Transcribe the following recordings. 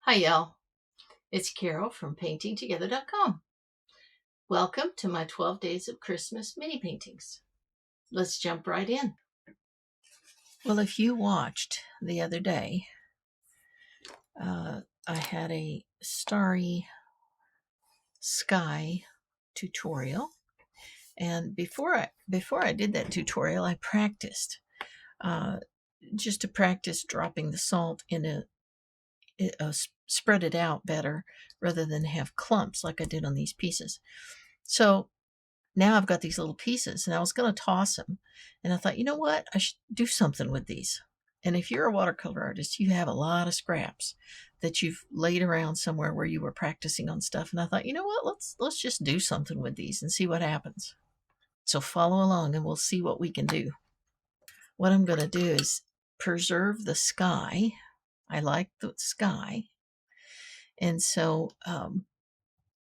Hi, y'all. It's Carol from paintingtogether.com. Welcome to my 12 Days of Christmas mini paintings. Let's jump right in. Well, if you watched the other day, I had a starry sky tutorial, and before I did that tutorial, I practiced just to practice dropping the salt in a spread it out better rather than have clumps like I did on these pieces. So now I've got these little pieces and I was going to toss them. And I thought, you know what? I should do something with these. And if you're a watercolor artist, you have a lot of scraps that you've laid around somewhere where you were practicing on stuff. And I thought, you know what? Let's just do something with these and see what happens. So follow along and we'll see what we can do. What I'm going to do is preserve the sky. I like the sky. And so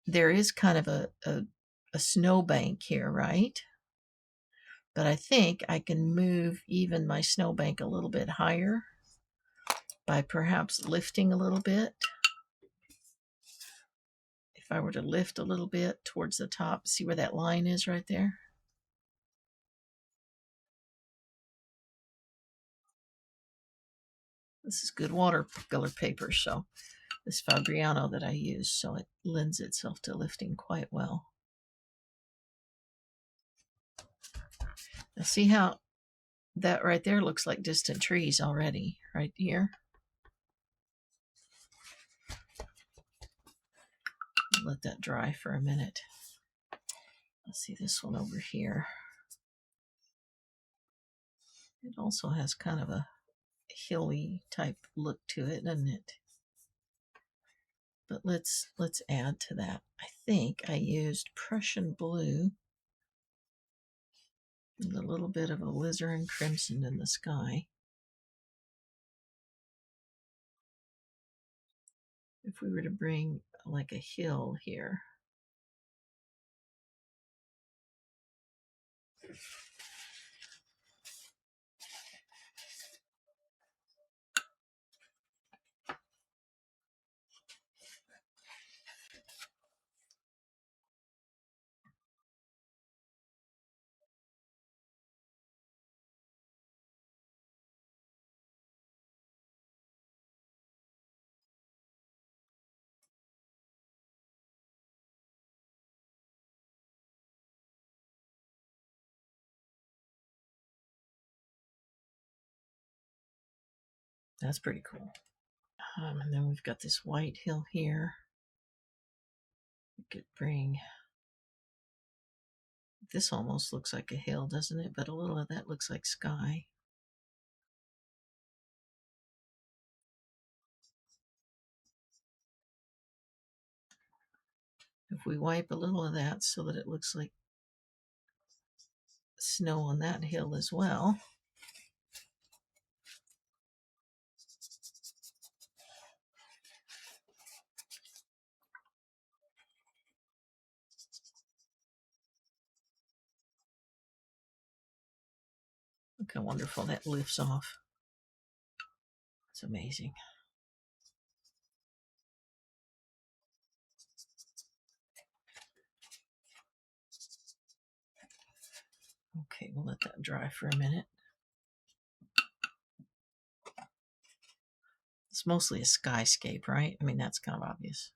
there is kind of a snowbank here, right? But I think I can move even my snowbank a little bit higher by perhaps lifting a little bit. If I were to lift a little bit towards the top, see where that line is right there? This is good watercolor paper, so this Fabriano that I use, so it lends itself to lifting quite well. Now see how that right there looks like distant trees already, right here? Let that dry for a minute. Let's see this one over here. It also has kind of a hilly type look to it, doesn't it? But let's add to that. I think I used Prussian blue and a little bit of alizarin crimson in the sky. If we were to bring like a hill here. That's pretty cool. And then we've got this white hill here. We could bring, this almost looks like a hill, doesn't it? But a little of that looks like sky. If we wipe a little of that so that it looks like snow on that hill as well. Look how wonderful that lifts off. It's amazing. Okay, we'll let that dry for a minute. It's mostly a skyscape, right? I mean, that's kind of obvious.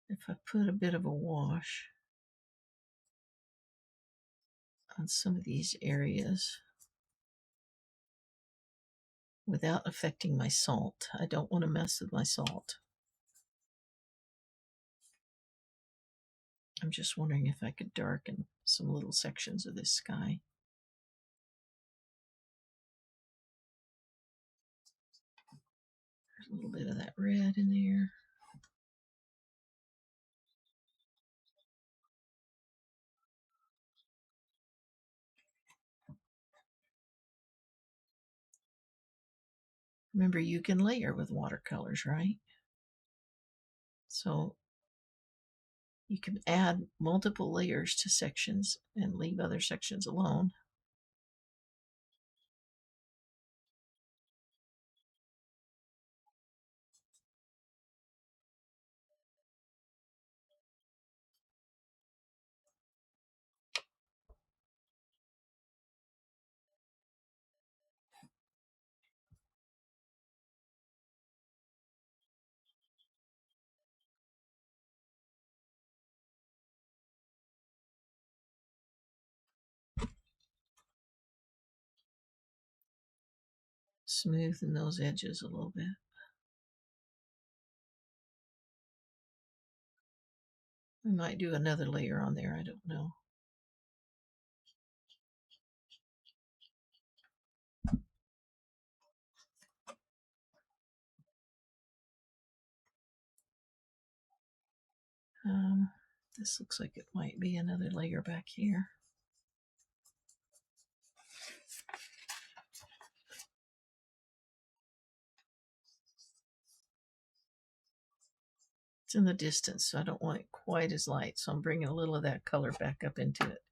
If I put a bit of a wash on some of these areas without affecting my salt, I don't want to mess with my salt. I'm just wondering if I could darken some little sections of this sky. There's a little bit of that red in there. Remember, you can layer with watercolors, right? So you can add multiple layers to sections and leave other sections alone. Smoothing those edges a little bit. We might do another layer on there, I don't know. This looks like it might be another layer back here. It's in the distance, so I don't want it quite as light. So I'm bringing a little of that color back up into it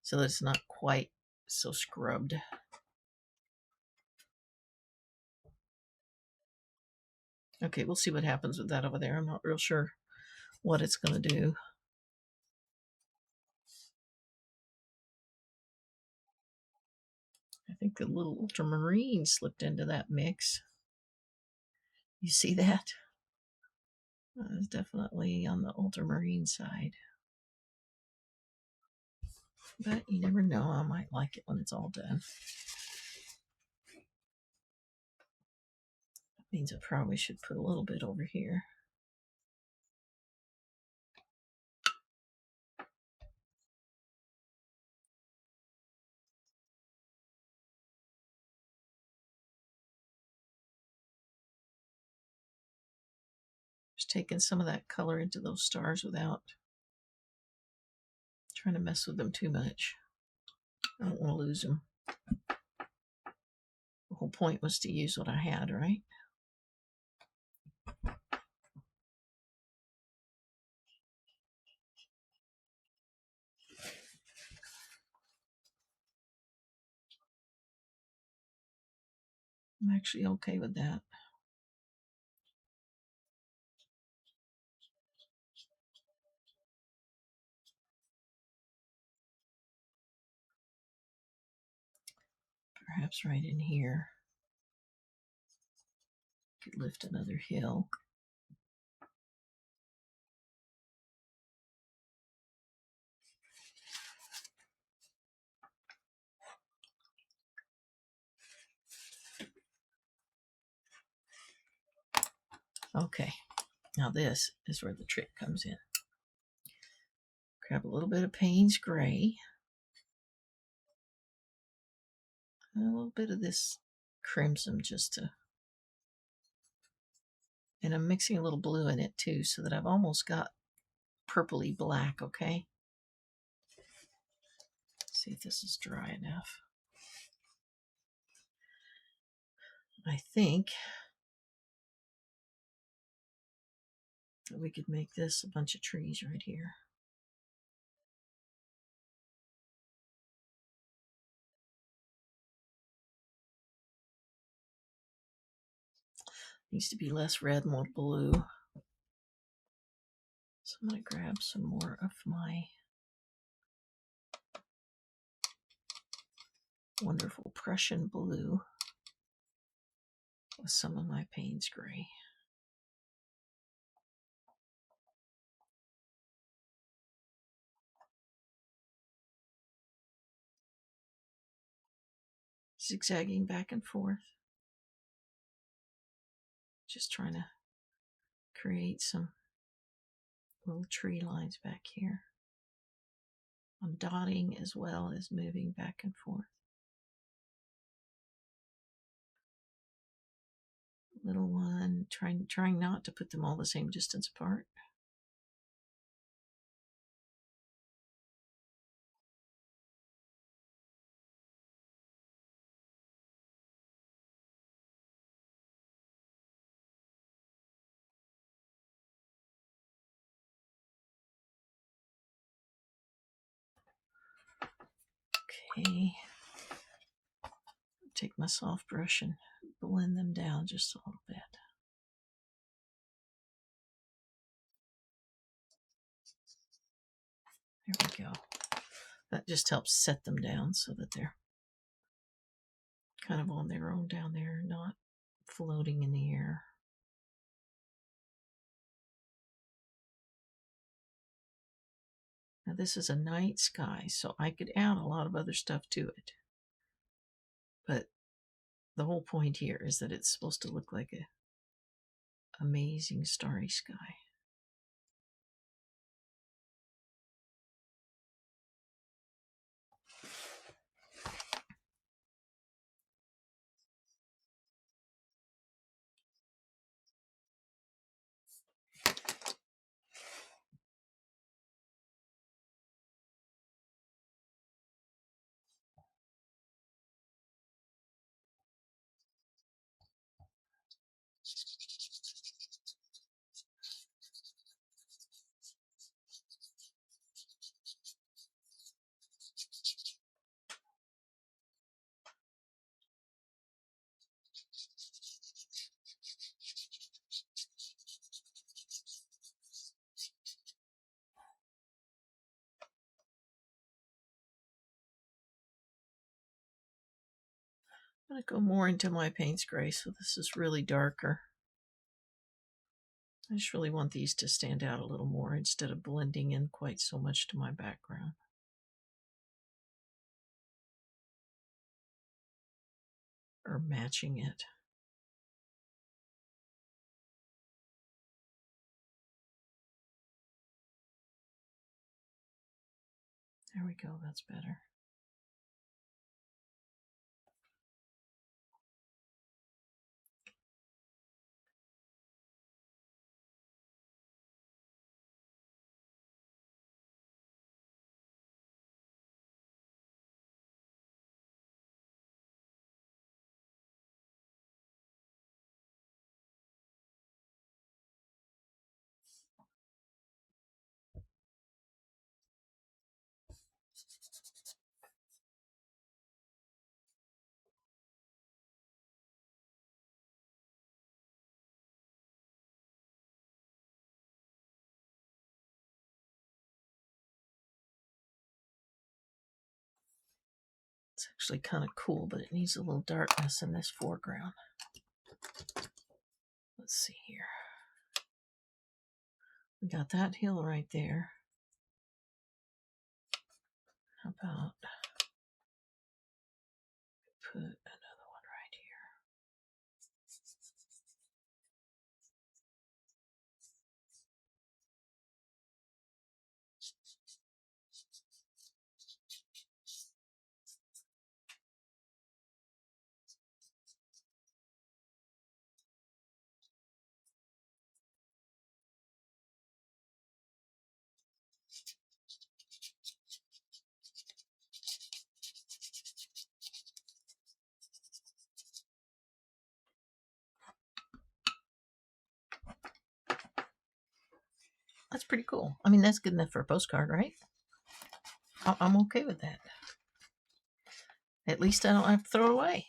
so that it's not quite so scrubbed. Okay, we'll see what happens with that over there. I'm not real sure what it's going to do. I think the little ultramarine slipped into that mix. You see that? It's definitely on the ultramarine side. But you never know. I might like it when it's all done. That means I probably should put a little bit over here. Just taking some of that color into those stars without trying to mess with them too much. I don't want to lose them. The whole point was to use what I had, right? I'm actually okay with that. Perhaps right in here. Could lift another hill. Okay, now this is where the trick comes in. Grab a little bit of Payne's Gray. A little bit of this crimson just to... And I'm mixing a little blue in it too so that I've almost got purpley black, okay? See if this is dry enough. I think that we could make this a bunch of trees right here. Needs to be less red, more blue. So I'm going to grab some more of my wonderful Prussian blue with some of my Payne's Gray. Zigzagging back and forth. Just trying to create some little tree lines back here. I'm dotting as well as moving back and forth. Little one, trying not to put them all the same distance apart. Okay. Take my soft brush and blend them down just a little bit. There we go. That just helps set them down so that they're kind of on their own down there, not floating in the air. Now this is a night sky, so I could add a lot of other stuff to it. But the whole point here is that it's supposed to look like a amazing starry sky. I'm going to go more into my paints gray, so this is really darker. I just really want these to stand out a little more instead of blending in quite so much to my background. Or matching it. There we go, that's better. It's actually kind of cool, but it needs a little darkness in this foreground. Let's see here. We got that hill right there. How about put another one right here? That's pretty cool. I mean, that's good enough for a postcard, right? I'm okay with that. At least I don't have to throw it away.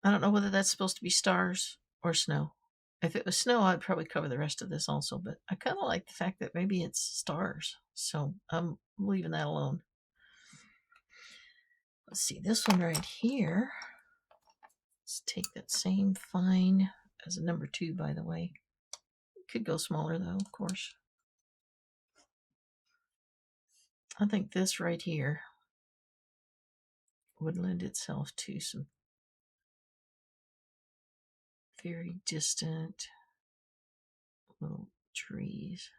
I don't know whether that's supposed to be stars or snow. If it was snow, I'd probably cover the rest of this also, but I kind of like the fact that maybe it's stars. So I'm leaving that alone. Let's see, this one right here. Let's take that same fine as a number 2, by the way. Could go smaller though, of course. I think this right here would lend itself to some very distant little trees.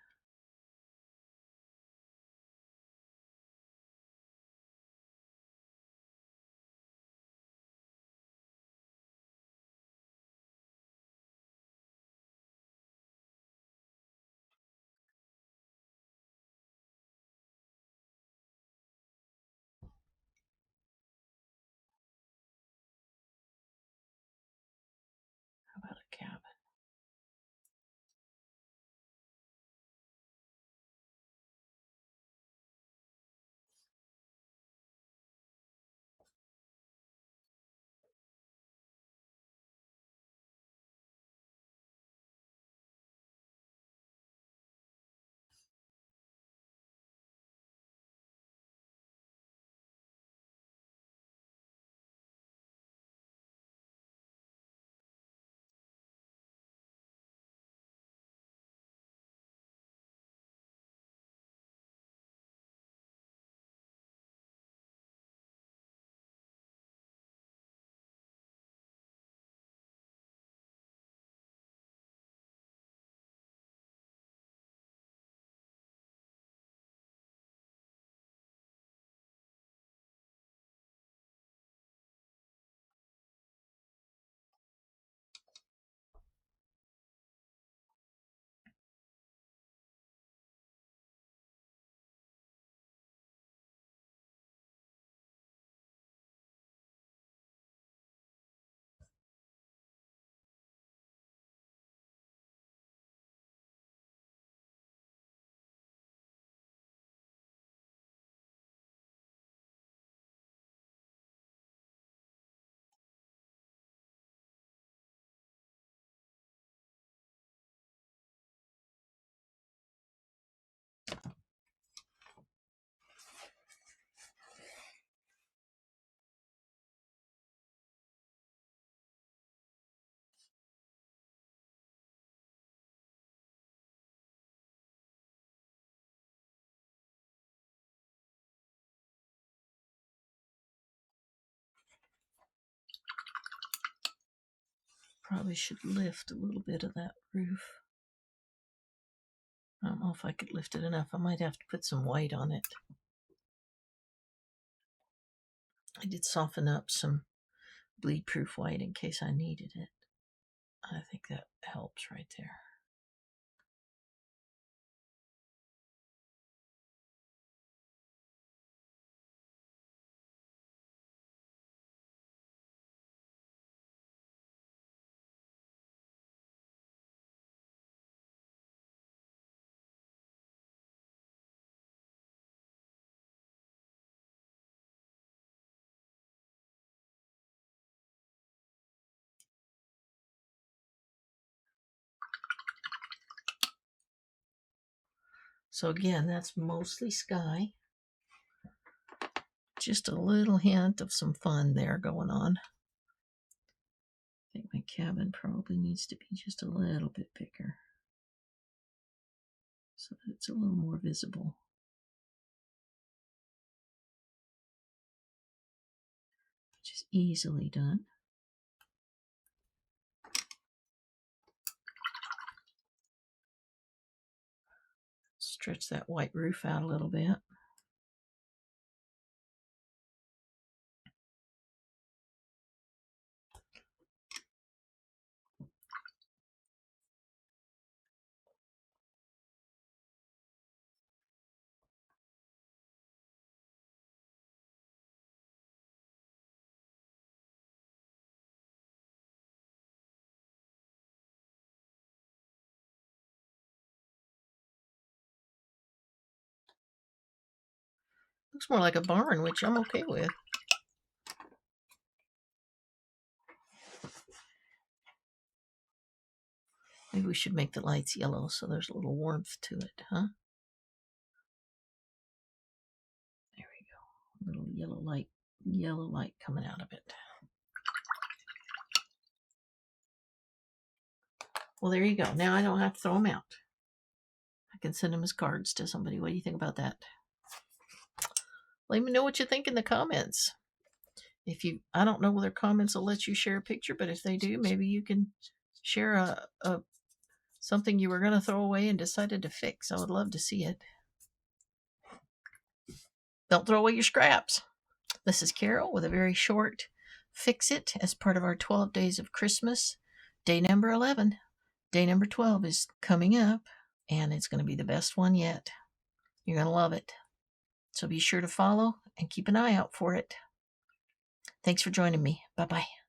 How about a cabin? Probably should lift a little bit of that roof. I don't know if I could lift it enough. I might have to put some white on it. I did soften up some bleed-proof white in case I needed it. I think that helps right there. So again, that's mostly sky. Just a little hint of some fun there going on. I think my cabin probably needs to be just a little bit bigger so that it's a little more visible. Which is easily done. Stretch that white roof out a little bit. Looks more like a barn, which I'm okay with. Maybe we should make the lights yellow so there's a little warmth to it, huh? There we go. A little yellow light coming out of it. Well, there you go. Now I don't have to throw them out. I can send them as cards to somebody. What do you think about that? Let me know what you think in the comments. I don't know whether comments will let you share a picture, but if they do, maybe you can share something you were going to throw away and decided to fix. I would love to see it. Don't throw away your scraps. This is Carol with a very short Fix It as part of our 12 Days of Christmas. Day number 11. Day number 12 is coming up, and it's going to be the best one yet. You're going to love it. So be sure to follow and keep an eye out for it. Thanks for joining me. Bye-bye.